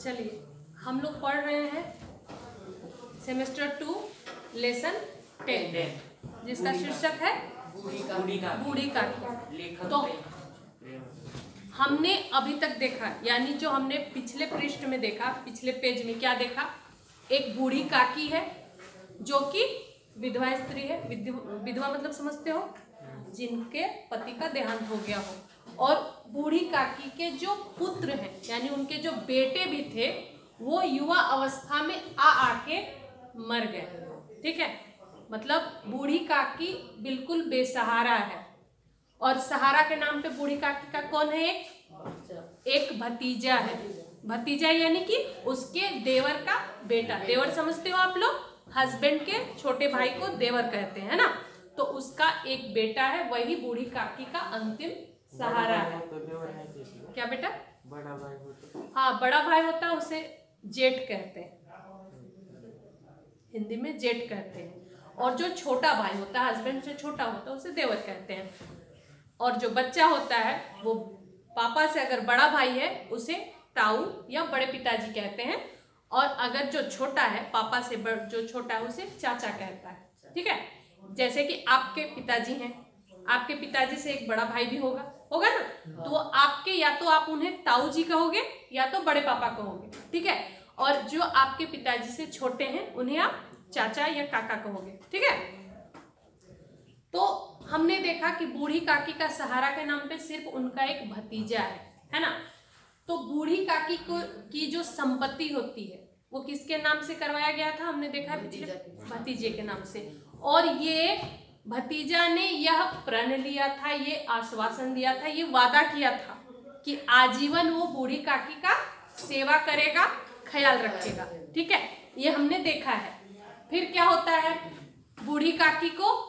चलिए हम लोग पढ़ रहे हैं सेमेस्टर 2 लेसन 10 जिसका शीर्षक है बूढ़ी काकी। तो हमने अभी तक देखा, यानी जो हमने पिछले पृष्ठ में देखा, पिछले पेज में क्या देखा, एक बूढ़ी काकी है जो कि विधवा स्त्री है। विधवा मतलब समझते हो, जिनके पति का देहांत हो गया हो। और बूढ़ी काकी के जो पुत्र हैं, यानी उनके जो बेटे भी थे, वो युवा अवस्था में आके मर गए। ठीक है, मतलब बूढ़ी काकी बिल्कुल बेसहारा है। और सहारा के नाम पे बूढ़ी काकी का कौन है? एक भतीजा है। भतीजा यानी कि उसके देवर का बेटा। देवर समझते हो आप लोग, हस्बैंड के छोटे भाई को देवर कहते हैं ना। तो उसका एक बेटा है, वही बूढ़ी काकी का अंतिम सहारा है। क्या बेटा? बड़ा भाई होता है। हाँ, बड़ा भाई होता है, उसे जेठ कहते हैं, हिंदी में जेठ कहते हैं। और जो छोटा भाई होता है, हस्बैंड से छोटा होता है, उसे देवर कहते हैं। और जो बच्चा होता है वो पापा से अगर बड़ा भाई है उसे ताऊ या बड़े पिताजी कहते हैं। और अगर जो छोटा है, पापा से जो छोटा है, उसे चाचा कहता है। ठीक है, जैसे कि आपके पिताजी हैं, आपके पिताजी से एक बड़ा भाई भी होगा ना, तो आपके या तो आप उन्हें ताऊ जी कहोगे या तो बड़े पापा कहोगे। ठीक है, और जो आपके पिताजी से छोटे हैं उन्हें आप चाचा या काका कहोगे। ठीक है, तो हमने देखा कि बूढ़ी काकी का सहारा के नाम पे सिर्फ उनका एक भतीजा है ना। तो बूढ़ी काकी को की जो संपत्ति होती है वो किसके नाम से करवाया गया था? हमने देखा पिछले भतीजे के नाम से। और ये भतीजा ने यह प्रण लिया था, ये आश्वासन दिया था, ये वादा किया था कि आजीवन वो बूढ़ी काकी का सेवा करेगा, ख्याल रखेगा। ठीक है, ये हमने देखा है। फिर क्या होता है, बूढ़ी काकी को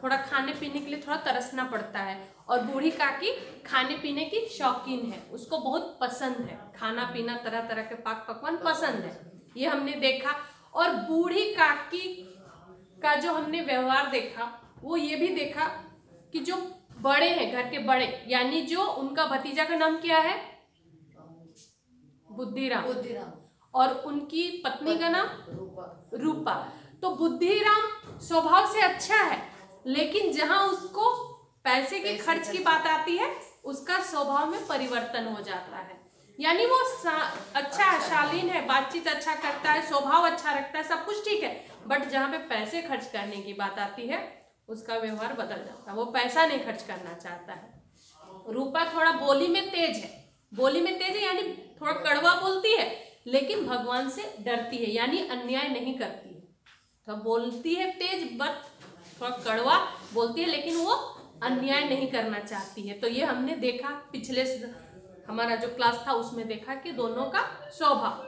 थोड़ा खाने पीने के लिए थोड़ा तरसना पड़ता है। और बूढ़ी काकी खाने पीने की शौकीन है, उसको बहुत पसंद है खाना पीना, तरह तरह के पाक पकवान पसंद है, ये हमने देखा। और बूढ़ी काकी का जो हमने व्यवहार देखा, वो ये भी देखा कि जो बड़े हैं, घर के बड़े, यानी जो उनका भतीजा का नाम क्या है? बुद्धिराम। और उनकी पत्नी का नाम रूपा। तो बुद्धिराम स्वभाव से अच्छा है, लेकिन जहां उसको पैसे के खर्च की बात आती है, उसका स्वभाव में परिवर्तन हो जाता है। यानी वो अच्छा है, शालीन है, बातचीत अच्छा करता है, स्वभाव अच्छा रखता है, सब कुछ ठीक है, बट जहाँ पे पैसे खर्च करने की बात आती है उसका व्यवहार बदल जाता है, वो पैसा नहीं खर्च करना चाहता है। रूपा थोड़ा बोली में तेज है, यानी थोड़ा कड़वा बोलती है, लेकिन भगवान से डरती है, यानी अन्याय नहीं करती है। तो बोलती है तेज, बट थोड़ा कड़वा बोलती है, लेकिन वो अन्याय नहीं करना चाहती है। तो ये हमने देखा पिछले हमारा जो क्लास था उसमें देखा कि दोनों का स्वभाव।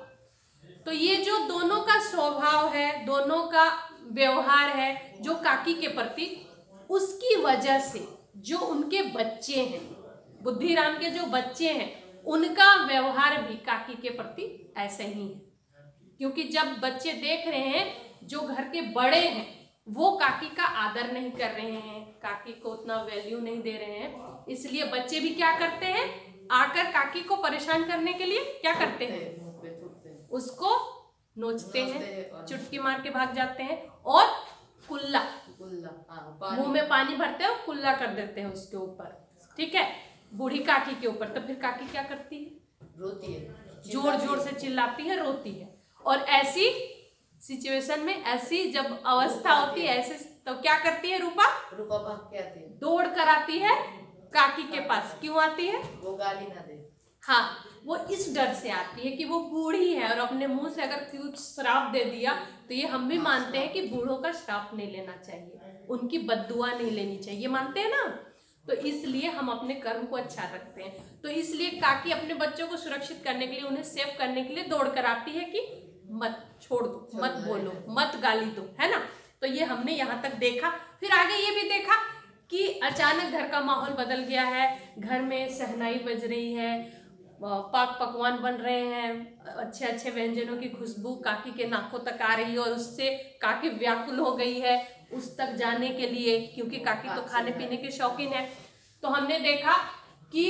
तो ये जो दोनों का स्वभाव है, दोनों का व्यवहार है जो काकी के प्रति, उसकी वजह से जो उनके बच्चे हैं, बुद्धिराम के जो बच्चे हैं, उनका व्यवहार भी काकी के प्रति ऐसे ही है। क्योंकि जब बच्चे देख रहे हैं जो घर के बड़े हैं वो काकी का आदर नहीं कर रहे हैं, काकी को उतना वैल्यू नहीं दे रहे हैं, इसलिए बच्चे भी क्या करते हैं, आकर काकी को परेशान करने के लिए क्या करते हैं, उसको नोचते हैं, चुटकी मार के भाग जाते हैं और कुल्ला मुंह में पानी भरते हैं और कुल्ला कर देते हैं उसके ऊपर। ठीक है, बूढ़ी काकी के ऊपर। तो फिर काकी क्या करती है? रोती है, जोर जोर से चिल्लाती है, रोती है। और ऐसी सिचुएशन में, ऐसी जब अवस्था होती है ऐसे, तो क्या करती है रूपा भाग के आती है, दौड़ कर आती है काकी के पास। क्यों आती है? वो गाली ना दे। हाँ, वो इस डर से आती है कि वो बूढ़ी है और अपने मुंह से अगर कुछ श्राप दे दिया, तो ये हम भी मानते हैं कि बूढ़ों का श्राप नहीं लेना चाहिए, उनकी बद्दुआ नहीं लेनी चाहिए, मानते हैं ना। तो इसलिए हम अपने कर्म को अच्छा रखते हैं। तो इसलिए काकी अपने बच्चों को सुरक्षित करने के लिए, उन्हें सेव करने के लिए दौड़ कर आती है कि मत छोड़ दो, मत बोलो, मत गाली दो, है ना। तो ये हमने यहाँ तक देखा। फिर आगे ये भी देखा कि अचानक घर का माहौल बदल गया है, घर में शहनाई बज रही है, पाक पकवान बन रहे हैं, अच्छे अच्छे व्यंजनों की खुशबू काकी के नाकों तक आ रही है, और उससे काकी व्याकुल हो गई है उस तक जाने के लिए, क्योंकि काकी तो खाने पीने के शौकीन है। तो हमने देखा कि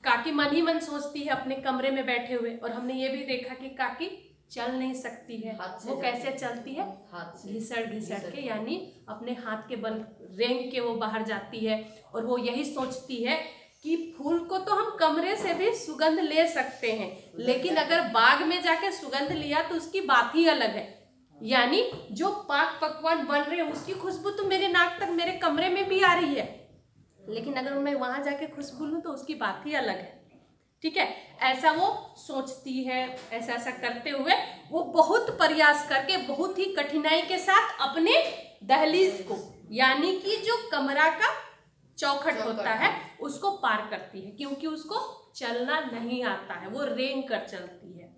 काकी मन ही मन सोचती है अपने कमरे में बैठे हुए, और हमने ये भी देखा कि काकी चल नहीं सकती है। वो कैसे चलती है? घिसड़ घिसड़ के, यानी अपने हाथ के बल रेंग के वो बाहर जाती है। और वो यही सोचती है कि फूल को तो हम कमरे से भी सुगंध ले सकते हैं, लेकिन अगर बाग में जाके सुगंध लिया तो उसकी बात ही अलग है। यानी जो पाक पकवान बन रहे हैं उसकी खुशबू तो मेरे नाक तक, मेरे कमरे में भी आ रही है, लेकिन अगर मैं वहां जाके खुशबू लूं तो उसकी बात ही अलग है। ठीक है, ऐसा वो सोचती है। ऐसा ऐसा करते हुए वो बहुत प्रयास करके, बहुत ही कठिनाई के साथ अपने दहलीज को, यानी कि जो कमरा का चौखट होता है, उसको पार करती है, क्योंकि उसको चलना नहीं आता है। वो रेंग कर चलती है,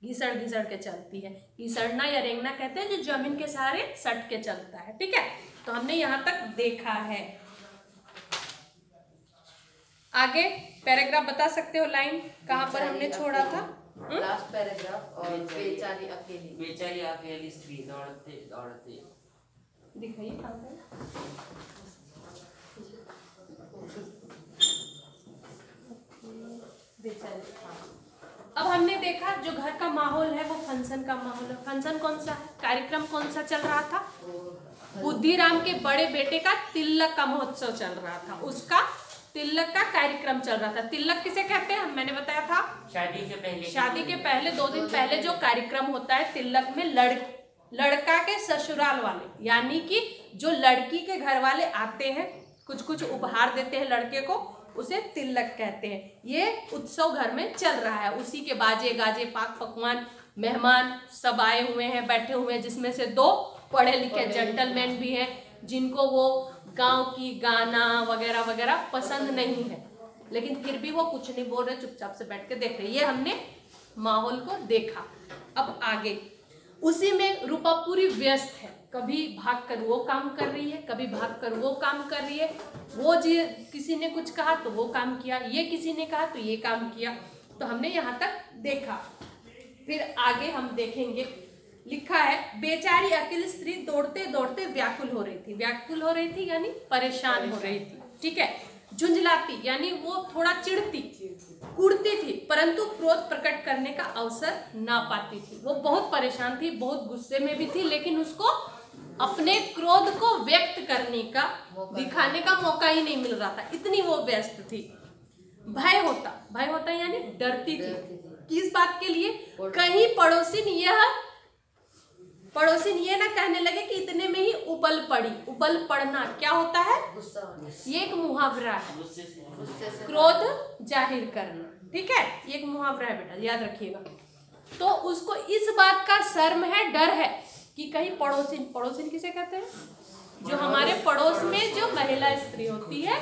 घिसड़ घिसड़ के चलती है। घिसड़ना या रेंगना कहते हैं जो जमीन के सहारे सट के चलता है। ठीक है, तो हमने यहाँ तक देखा है। आगे पैराग्राफ बता सकते हो, लाइन कहाँ पर हमने छोड़ा था? Last paragraph. और बेचारी अकेली स्त्री दौड़ते दौड़ते, दिखाइए कहाँ पर। बेचारी। अब हमने देखा जो घर का माहौल है वो फंक्शन का माहौल है। फंक्शन कौन सा है? कार्यक्रम कौन सा चल रहा था? बुद्धिराम के बड़े बेटे का तिलक का महोत्सव चल रहा था, उसका तिलक का कार्यक्रम चल रहा था। तिलक किसे कहते हैं? मैंने बताया था शादी के पहले 2 दिन पहले जो कार्यक्रम होता है तिलक में, लड़का के ससुराल वाले, यानी कि जो लड़की के घर वाले आते हैं, कुछ कुछ उपहार देते हैं लड़के को, उसे तिलक कहते हैं। ये उत्सव घर में चल रहा है, उसी के बाजे गाजे, पाक पकवान, मेहमान सब आए हुए हैं, बैठे हुए हैं, जिसमें से 2 पढ़े लिखे जेंटलमैन भी हैं, जिनको वो गांव की गाना वगैरह वगैरह पसंद नहीं है, लेकिन फिर भी वो कुछ नहीं बोल रहे, चुपचाप से बैठ के देख रहे। ये हमने माहौल को देखा। अब आगे उसी में रूपा पूरी व्यस्त है, कभी भाग कर वो काम कर रही है, कभी भाग कर वो काम कर रही है। वो जी किसी ने कुछ कहा तो वो काम किया, ये किसी ने कहा तो ये काम किया। तो हमने यहाँ तक देखा। फिर आगे हम देखेंगे, लिखा है बेचारी अकेली स्त्री दौड़ते दौड़ते व्याकुल हो रही थी। व्याकुल हो रही थी यानी परेशान हो रही थी। ठीक है, झुंझलाती यानी वो थोड़ा चिढ़ती, कुड़ती थी, परंतु क्रोध प्रकट करने का अवसर ना पाती थी। वो बहुत परेशान थी, बहुत गुस्से में भी थी, लेकिन उसको अपने क्रोध को व्यक्त करने का, दिखाने का मौका ही नहीं मिल रहा था, इतनी वो व्यस्त थी। भय होता यानी डरती थी। किस बात के लिए? कहीं पड़ोसिन ये ना कहने लगे कि इतने में ही उबल पड़ी। उबल पड़ना क्या होता है? ये एक मुहावरा है, क्रोध जाहिर करना। ठीक है, ये एक मुहावरा है बेटा, याद रखिएगा। तो उसको इस बात का शर्म है, डर है कि कहीं पड़ोसिन किसे कहते हैं? जो हमारे पड़ोस में जो महिला स्त्री होती है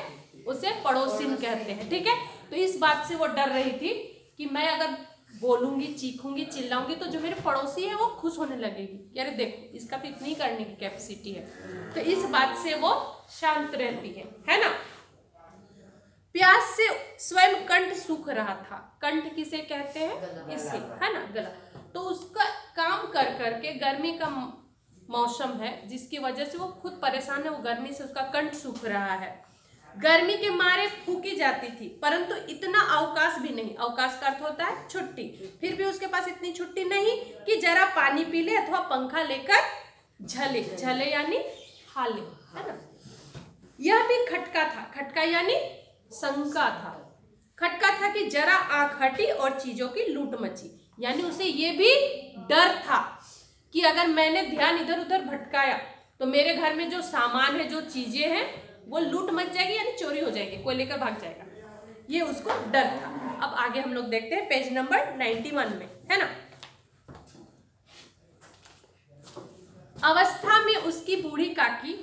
उसे पड़ोसिन कहते हैं। ठीक है, तो इस बात से वो डर रही थी कि मैं अगर बोलूंगी, चीखूंगी, चिल्लाऊंगी तो जो मेरे पड़ोसी है वो खुश होने लगेगी कि अरे देखो इसका तो इतनी करने की कैपेसिटी है। तो इस बात से वो शांत रहती है ना। प्यास से स्वयं कंठ सूख रहा था। कंठ किसे कहते हैं? इससे, है ना, गला। तो उसका काम कर करके, गर्मी का मौसम है जिसकी वजह से वो खुद परेशान है, वो गर्मी से उसका कंठ सूख रहा है। गर्मी के मारे फूकी जाती थी, परंतु इतना अवकाश भी नहीं। अवकाश का अर्थ होता है छुट्टी। फिर भी उसके पास इतनी छुट्टी नहीं कि जरा पानी पी ले अथवा पंखा लेकर झले यानी हाले, है ना। यह भी खटका था। खटका यानी शंका था। खटका था कि जरा आंख हटी और चीजों की लूट मची, यानी उसे ये भी डर था कि अगर मैंने ध्यान इधर उधर भटकाया तो मेरे घर में जो सामान है, जो चीजें हैं, वो लूट मच जाएगी, यानी चोरी हो जाएगी, कोई लेकर भाग जाएगा। ये उसको डर था। अब आगे हम लोग देखते हैं पेज नंबर 91 में, है ना। अवस्था में उसकी बूढ़ी काकी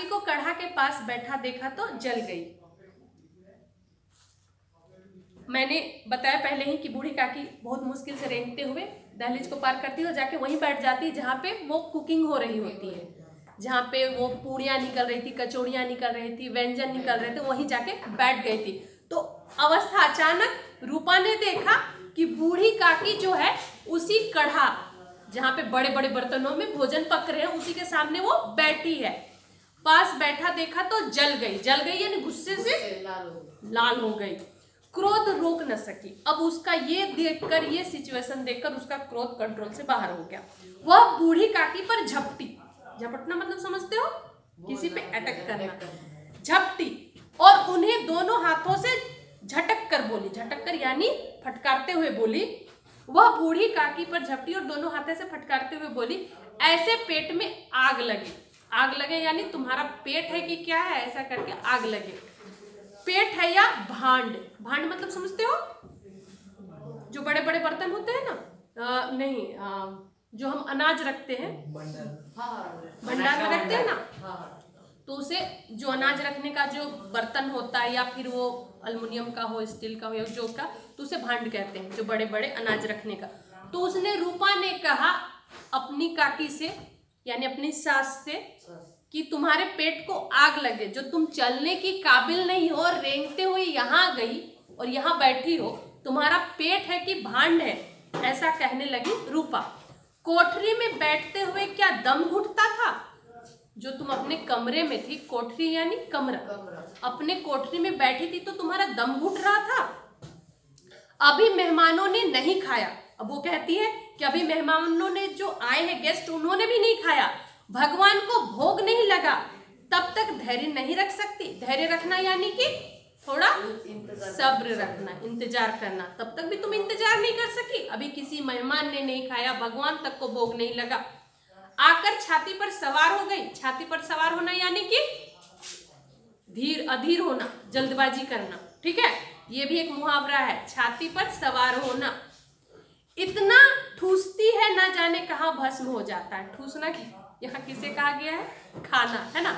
को कढ़ा के पास बैठा देखा तो जल गई। मैंने बताया पहले ही कि बूढ़ी काकी बहुत मुश्किल से रेंगते हुए दहलीज को पार करती है और जाके वहीं बैठ जाती है जहाँ पे वो कुकिंग हो रही होती है, जहाँ पे वो पूड़ियाँ निकल रही थी, कचौड़ियाँ निकल रही थी, व्यंजन निकल रहे थे, वहीं जाके बैठ गई थी। तो अवस्था, अचानक रूपा ने देखा कि बूढ़ी काकी जो है उसी कढ़ा, जहाँ पे बड़े बड़े बर्तनों में भोजन पक रहे हैं, उसी के सामने वो बैठी है। पास बैठा देखा तो जल गई यानी गुस्से से लाल हो गई। क्रोध रोक न सकी। अब उसका ये देखकर, ये सिचुएशन देखकर उसका क्रोध कंट्रोल से बाहर हो गया। वह बूढ़ी काकी पर झपटी, झपटना मतलब समझते हो, किसी पे अटैक करना, झपटी, और उन्हें दोनों हाथों से झटक कर बोली, झटक कर यानी फटकारते हुए बोली। वह बूढ़ी काकी पर झपटी और दोनों हाथों से फटकारते हुए बोली, ऐसे पेट में आग लगे। आग लगे यानी तुम्हारा पेट है कि क्या है, ऐसा करके आग लगे। पेट है या भांड, भांड मतलब समझते हो, जो बड़े बड़े बर्तन होते हैं ना, नहीं, जो हम अनाज रखते हैं, भंडार में रखते हैं ना, तो उसे जो अनाज रखने का जो बर्तन होता है, या फिर वो अल्युमिनियम का हो, स्टील का हो, या जो का, तो उसे भांड कहते हैं, जो बड़े बड़े अनाज रखने का। तो उसने, रूपा ने कहा अपनी काकी से, यानी अपनी सास से, कि तुम्हारे पेट को आग लगे, जो तुम चलने की काबिल नहीं हो, रेंगते हुए यहाँ गई और यहाँ बैठी हो, तुम्हारा पेट है कि भांड है, ऐसा कहने लगी रूपा। कोठरी में बैठते हुए क्या दम घुटता था? जो तुम अपने कमरे में थी, कोठरी यानी कमरा, अपने कोठरी में बैठी थी तो तुम्हारा दम घुट रहा था। अभी मेहमानों ने नहीं खाया। अब वो कहती है कि अभी मेहमानों ने, जो आए हैं गेस्ट, उन्होंने भी नहीं खाया, भगवान को भोग नहीं लगा, तब तक धैर्य नहीं रख सकती। धैर्य रखना यानी कि थोड़ा सब्र रखना, इंतजार करना, तब तक भी तुम इंतजार नहीं कर सकी। अभी किसी मेहमान ने नहीं खाया, भगवान तक को भोग नहीं लगा। आकर छाती पर सवार हो गई। छाती पर सवार होना यानी कि धीर अधीर होना, जल्दबाजी करना, ठीक है, ये भी एक मुहावरा है, छाती पर सवार होना। इतना ठूसती है ना जाने कहाँ भस्म हो जाता है। ठूसना यहाँ किसे कहा गया है? खाना, है ना,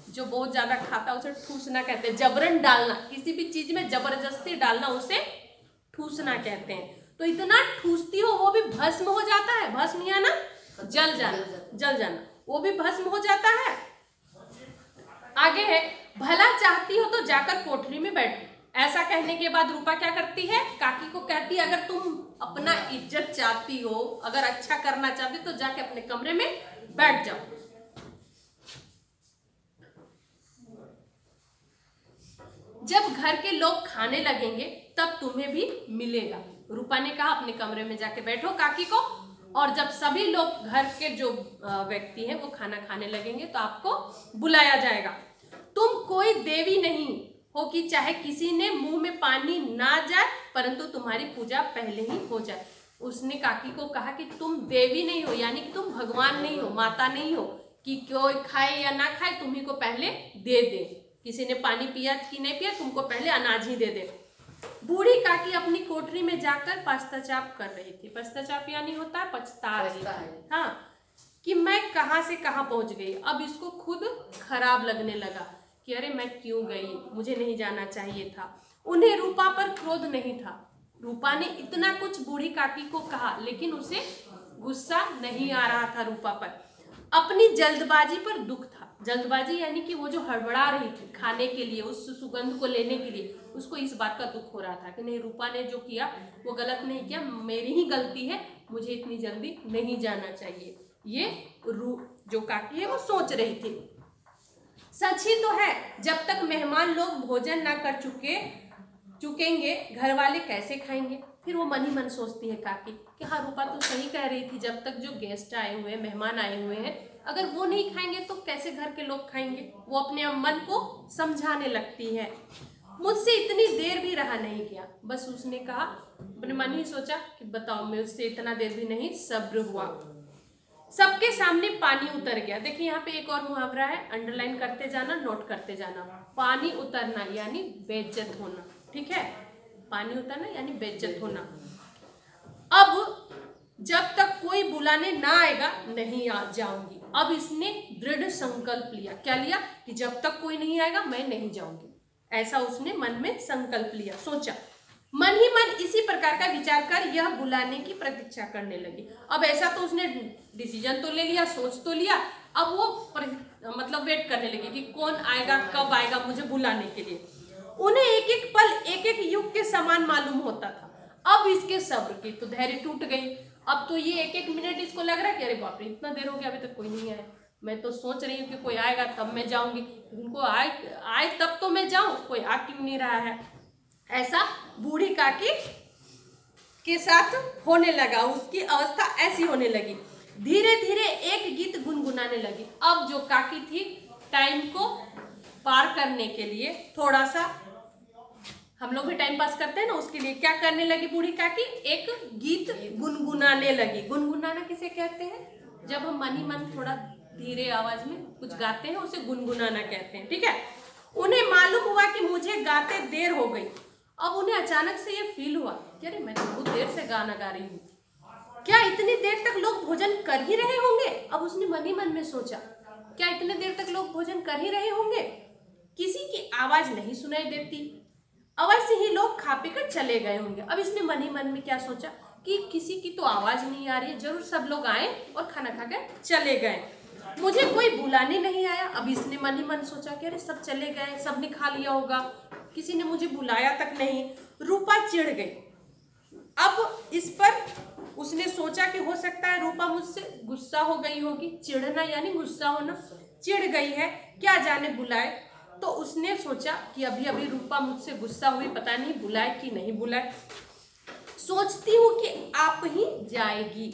जो बहुत ज्यादा खाता है उसे ठूसना कहते हैं। जबरन डालना, किसी भी चीज में जबरदस्ती डालना उसे ठूसना कहते हैं। तो इतना ठूसती हो वो भी भस्म हो जाता है। भस्म या ना जल जाना, जल जाना, वो भी भस्म हो जाता है। आगे है, भला चाहती हो तो जाकर कोठरी में बैठो। ऐसा कहने के बाद रूपा क्या करती है? काकी को कहती है, अगर तुम अपना इज्जत चाहती हो, अगर अच्छा करना चाहती तो जाके अपने कमरे में बैठ जाओ। जब घर के लोग खाने लगेंगे तब तुम्हें भी मिलेगा। रूपा ने कहा अपने कमरे में जाके बैठो काकी को, और जब सभी लोग घर के जो व्यक्ति हैं वो खाना खाने लगेंगे तो आपको बुलाया जाएगा। तुम कोई देवी नहीं हो कि चाहे किसी ने मुंह में पानी ना जाए परंतु तुम्हारी पूजा पहले ही हो जाए। उसने काकी को कहा कि तुम देवी नहीं हो, यानी कि तुम भगवान नहीं हो, माता नहीं हो कि कोई खाए या ना खाए तुम्ही को पहले दे दे। किसी ने पानी पिया कि नहीं पिया, तुमको पहले अनाज ही दे दे। बूढ़ी काकी अपनी कोठरी में जाकर पश्चाताप कर रही थी। पश्चाताप यानी होता है पछता रही थी, हाँ, कि मैं कहाँ से कहाँ पहुंच गई। अब इसको खुद खराब लगने लगा कि अरे मैं क्यों गई, मुझे नहीं जाना चाहिए था। उन्हें रूपा पर क्रोध नहीं था। रूपा ने इतना कुछ बूढ़ी काकी को कहा लेकिन उसे गुस्सा नहीं आ रहा था रूपा पर। अपनी जल्दबाजी पर दुख था। जल्दबाजी यानी कि वो जो हड़बड़ा रही थी खाने के लिए, उस सुगंध को लेने के लिए, उसको इस बात का दुख हो रहा था कि नहीं, रूपा ने जो किया वो गलत नहीं किया, मेरी ही गलती है, मुझे इतनी जल्दी नहीं जाना चाहिए। ये जो काकी है वो सोच रही थी। सच ही तो है, जब तक मेहमान लोग भोजन ना कर चुकेंगे घर वाले कैसे खाएंगे। फिर वो मन ही मन सोचती है काकी कि हाँ रूपा तो सही कह रही थी, जब तक जो गेस्ट आए हुए हैं, मेहमान आए हुए हैं, अगर वो नहीं खाएंगे तो कैसे घर के लोग खाएंगे। वो अपने मन को समझाने लगती है। मुझसे इतनी देर भी रहा नहीं गया। बस उसने कहा, अपने मन ही सोचा कि बताओ मुझसे इतना देर भी नहीं सब्र हुआ। सबके सामने पानी उतर गया। देखिए यहाँ पे एक और मुहावरा है, अंडरलाइन करते जाना, नोट करते जाना। पानी उतरना यानी बेइज्जत होना, ठीक है, पानी उतरना यानी बेइज्जत होना। अब जब तक कोई बुलाने ना आएगा नहीं आ जाऊंगी। अब इसने दृढ़ संकल्प लिया। क्या लिया? कि जब तक कोई नहीं आएगा मैं नहीं जाऊंगी। ऐसा उसने मन में संकल्प लिया, सोचा। मन ही मन इसी प्रकार का विचार कर यह बुलाने की प्रतीक्षा करने लगी। अब ऐसा तो उसने डिसीजन तो ले लिया, सोच तो लिया, अब वो मतलब वेट करने लगी कि कौन आएगा, कब आएगा मुझे बुलाने के लिए। उन्हें एक एक पल एक एक युग के समान मालूम होता था। अब इसके सब्र की तो धैर्य टूट गई। अब तो ये एक एक मिनट इसको लग रहा है कि अरे बाप रे इतना देर हो गया अभी तक कोई नहीं आया। मैं तो सोच रही हूँ कि कोई आएगा तब मैं जाऊंगी, उनको आए तब तो मैं जाऊं, कोई आ क्यों नहीं रहा है। ऐसा बूढ़ी काकी के साथ होने लगा। उसकी अवस्था ऐसी होने लगी। धीरे धीरे एक गीत गुनगुनाने लगी। अब जो काकी थी, टाइम को पार करने के लिए थोड़ा सा, हम लोग भी टाइम पास करते हैं ना, उसके लिए क्या करने लगी बूढ़ी काकी, एक गीत गुनगुनाने लगी। गुनगुनाना किसे कहते हैं? जब हम मन ही मन थोड़ा धीरे आवाज में कुछ गाते हैं, उसे गुनगुनाना कहते हैं। ठीक है। उन्हें मालूम हुआ कि मुझे गाते देर हो गई। अब उन्हें अचानक से ये फील हुआ कि अरे मैं तो बहुत देर से गाना गा रही हूँ, क्या इतनी देर तक लोग भोजन कर ही रहे होंगे? अब उसने मन ही मन में सोचा, क्या इतने देर तक लोग भोजन कर ही रहे होंगे? किसी की आवाज नहीं सुनाई देती, अवश्य ही लोग खा पी कर चले गए होंगे। अब इसने मन ही मन में क्या सोचा कि किसी की तो आवाज नहीं आ रही है, जरूर सब लोग आए और खाना खाकर चले गए, मुझे कोई बुलाने नहीं आया। अब इसने मन ही मन सोचा कि अरे सब चले गए, सबने खा लिया होगा, किसी ने मुझे बुलाया तक नहीं। रूपा चिढ़ गई। अब इस पर उसने सोचा कि हो सकता है रूपा मुझसे गुस्सा हो गई होगी। चिढ़ना यानी गुस्सा होना, चिढ़ गई है, क्या जाने बुलाए। तो उसने सोचा कि अभी अभी रूपा मुझसे गुस्सा हुई, पता नहीं बुलाए कि नहीं बुलाए। सोचती हूँ कि आप ही जाएगी।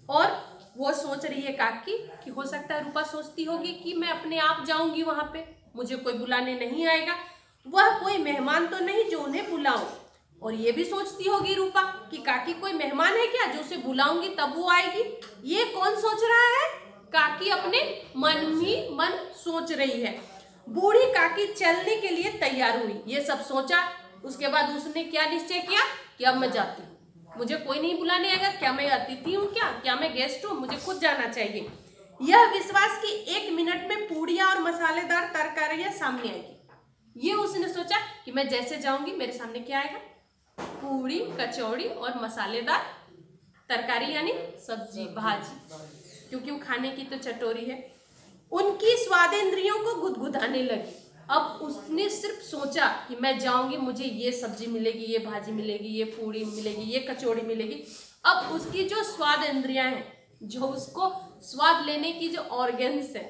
और वो सोच रही है काकी कि हो सकता है रूपा सोचती होगी कि मैं अपने आप जाऊंगी वहां पे, मुझे कोई बुलाने नहीं आएगा, वह कोई मेहमान तो नहीं जो उन्हें बुलाऊं। और ये भी सोचती होगी रूपा कि काकी कोई मेहमान है क्या जो उसे बुलाऊंगी तब वो आएगी। ये कौन सोच रहा है? काकी अपने मन ही मन सोच रही है। बूढ़ी काकी चलने के लिए तैयार हुई। ये सब सोचा, उसके बाद उसने क्या निश्चय किया कि अब मैं जाती हूँ, मुझे कोई नहीं बुलाने आएगा, क्या मैं अतिथि हूँ, क्या मैं गेस्ट हूँ, मुझे खुद जाना चाहिए। यह विश्वास कि 1 मिनट में पूड़ियाँ और मसालेदार तरकारियाँ सामने आएगी। ये उसने सोचा कि मैं जैसे जाऊंगी मेरे सामने क्या आएगा, पूड़ी कचौड़ी और मसालेदार तरकारी यानी सब्जी भाजी, क्योंकि वो खाने की तो चटोरी है। उनकी स्वादेंद्रियों को गुदगुदाने लगी। अब उसने सिर्फ सोचा कि मैं जाऊंगी, मुझे ये सब्जी मिलेगी, ये भाजी मिलेगी, ये पूड़ी मिलेगी, ये कचौड़ी मिलेगी। अब उसकी जो स्वाद इंद्रियां हैं, जो उसको स्वाद लेने की जो ऑर्गन्स है,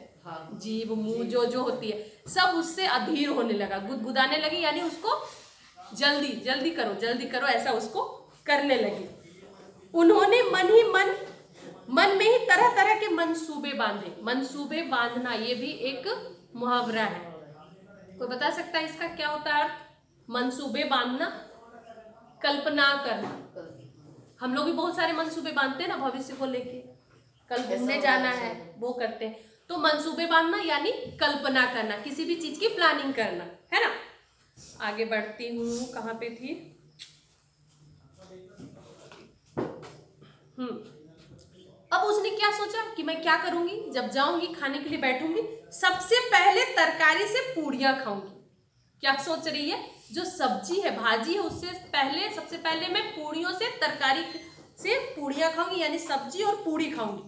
जीभ मुंह जो जो होती है, सब उससे अधीर होने लगा, गुदगुदाने लगी, यानी उसको जल्दी जल्दी करो ऐसा उसको करने लगी। उन्होंने मन ही मन में ही तरह तरह के मंसूबे बांधे। मंसूबे बांधना ये भी एक मुहावरा है, कोई बता सकता है इसका क्या होता है अर्थ? मंसूबे बांधना, कल्पना करना। हम लोग भी बहुत सारे मंसूबे बांधते हैं ना, भविष्य को लेके, कल घूमने जाना है वो करते हैं। तो मंसूबे बांधना यानी कल्पना करना, किसी भी चीज की प्लानिंग करना, है ना। आगे बढ़ती हूँ, कहाँ पे थी? अब उसने क्या सोचा कि मैं क्या करूंगी, जब जाऊंगी खाने के लिए बैठूंगी, सबसे पहले तरकारी से पूड़ियां खाऊंगी। क्या सोच रही है? जो सब्जी है भाजी है उससे पहले, सबसे पहले मैं पूड़ियों से, तरकारी से पूड़ियां खाऊंगी, यानी सब्जी और पूड़ी खाऊंगी।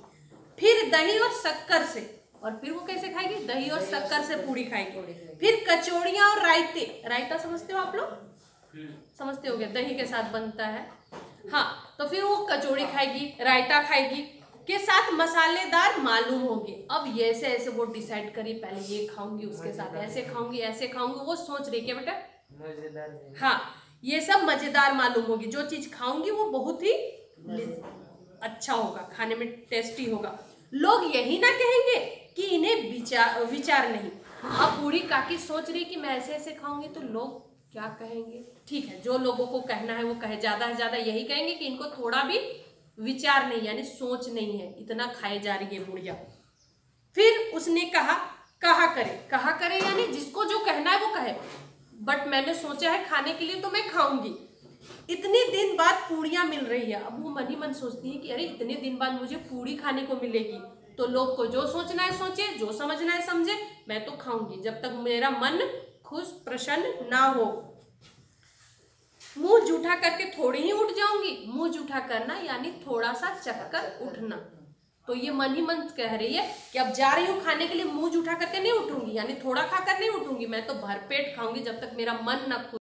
फिर दही और शक्कर से, और फिर वो कैसे खाएगी? दही और शक्कर से पूड़ी खाएगी। फिर कचौड़ियां और रायते, रायता समझते हो आप लोग? समझते होगे, दही के साथ बनता है। हाँ, तो फिर वो कचौड़ी खाएगी, रायता खाएगी, के साथ मसालेदार मालूम होंगे। अब ये ऐसे ऐसे वो डिसाइड करी, पहले ये खाऊंगी, उसके साथ ऐसे खाऊंगी, ऐसे खाऊंगी। वो सोच रही क्या बेटा? मजेदार। हाँ, ये सब मजेदार मालूम होगी। जो चीज खाऊंगी वो बहुत ही अच्छा होगा, खाने में टेस्टी होगा। लोग यही ना कहेंगे कि इन्हें विचार नहीं। अब बूढ़ी काकी सोच रही कि मैं ऐसे ऐसे खाऊंगी तो लोग क्या कहेंगे। ठीक है, जो लोगों को कहना है वो कहे, ज्यादा से ज्यादा यही कहेंगे कि इनको थोड़ा भी विचार नहीं, यानी सोच नहीं है, इतना खाए जा रही है बुढ़िया। फिर उसने कहा करे यानी जिसको जो कहना है वो कहे, बट मैंने सोचा है खाने के लिए तो मैं खाऊंगी। इतने दिन बाद पूड़ियां मिल रही है। अब वो मन ही मन सोचती है कि अरे इतने दिन बाद मुझे पूड़ी खाने को मिलेगी, तो लोग को जो सोचना है सोचे, जो समझना है समझे, मैं तो खाऊंगी जब तक मेरा मन खुश प्रसन्न ना हो। मुंह जूठा करके थोड़ी ही उठ जाऊंगी। मुंह जूठा करना यानी थोड़ा सा चक्कर उठना। तो ये मन ही मन कह रही है कि अब जा रही हूँ खाने के लिए, मुंह जूठा करके नहीं उठूंगी, यानी थोड़ा खाकर नहीं उठूंगी, मैं तो भरपेट खाऊंगी जब तक मेरा मन ना